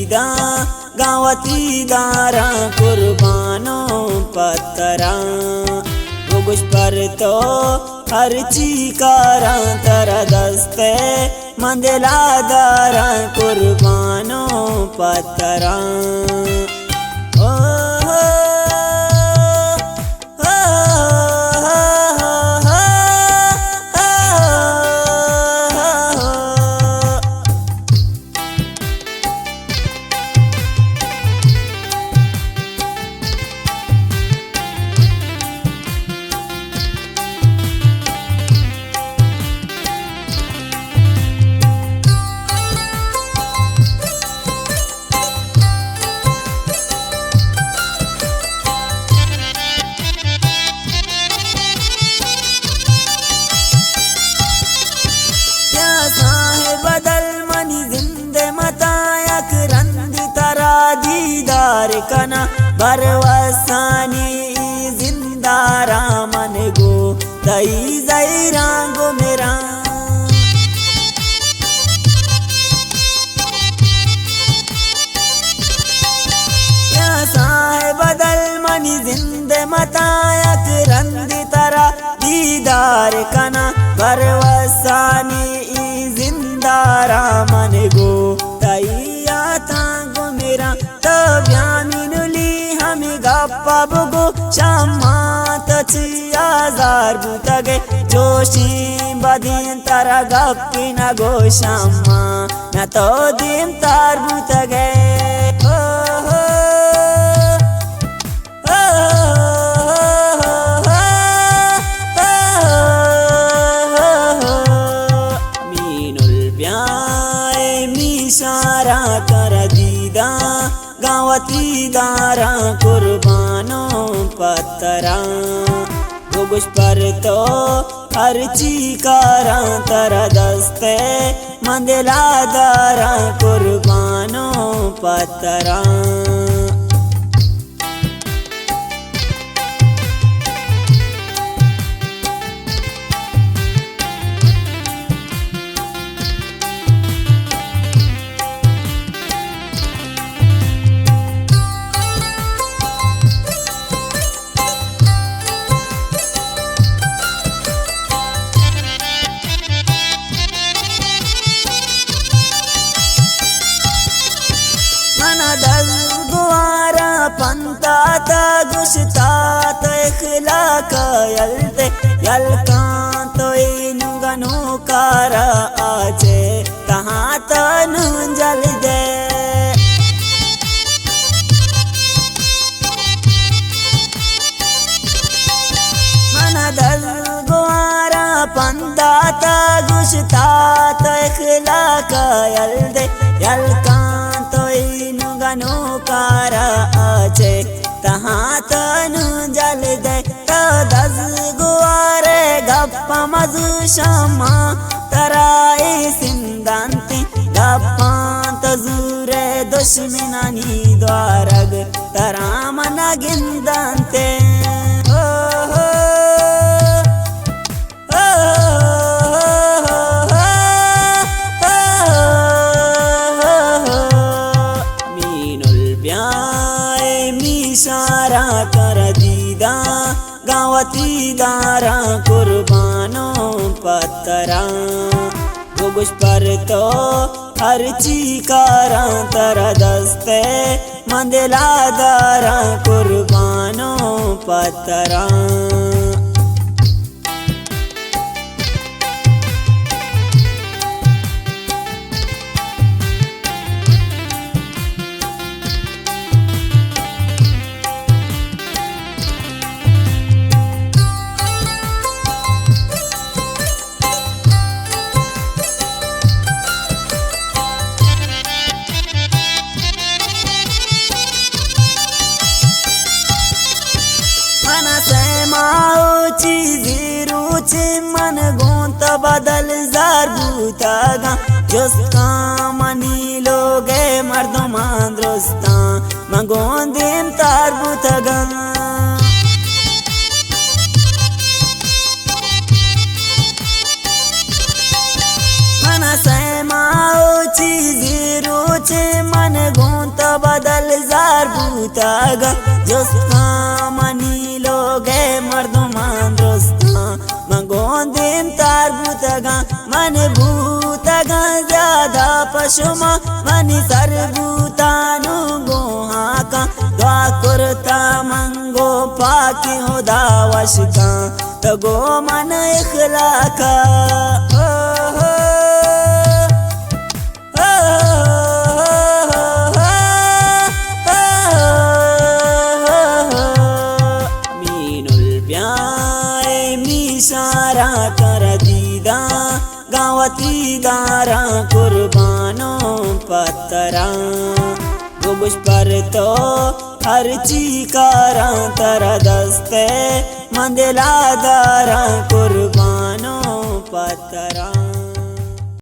दीदा गावती दारा कुर्बानो पत्तरा गुश पर तो हर चीकारा तरा दस्ते मंदला दारा कुर्बानो पत्तरा कना बरवसानी जिंदारा मन गो दई जैरा गो मेरा क्या साहे बदल मनी जिंद मतायक रंद तरा दीदार कना बरवसानी जिंदारा मन गो दई आता गो मेरा गप्पा बुगो शामा तचियाजार बुतगे जोशी बदीन तारा गप्पी न गो शामा न तो दिन तार बुतगे मीनुल ब्याए मिशारा कर दीदा गावती दारा कुर्बानो पत्तरा गुश पर तो हर चीकारा तरा दस्ते मंदला दारा कुर्बानो पत्तरा पंता गुस्तात इखलाक यलते यलकांत इनुगनु कारा आजे तहाँ तनु जल दे मना दल गुआरा पंता गुस्तात इखलाक यलते यलकांत इनुगनु कारा आजे तहाँ तनु जल दे तो दस गुआरे गप्पा मजु शमा तराई सिंदांती गप्पा तजूरे दुश्मनानी द्वारग तरा मना गिंदांते इशारा कर दीदा गावती दारा कुर्बानो पत्तरा गुश पर तो हर चीकारा तरा दस्ते मंदला दारा कुर्बानो पत्तरा मन गोंत बदल जार बूतागा जिसका मनी लोगे मर्दमान दोस्ता मंगों दिन तार बूतागा मन से माओ चीज़ी रोचे मन गोंत बूतागा जोस्का मनी लोगे मर्दमान दोस्ता मंगोंदिम तार बूतागा मन बूतागा ज्यादा पशुमा मनी सर बूतानु गोहा का दुआ करता मंगो पाकी हो दावश का तगो मन इखलाका इशारा कर दीदा गावती दारा कुर्बानों पतरा गुबुश पर तो हर चीकारा तरा दस्ते मंदिला दारा कुर्बानों पतरा।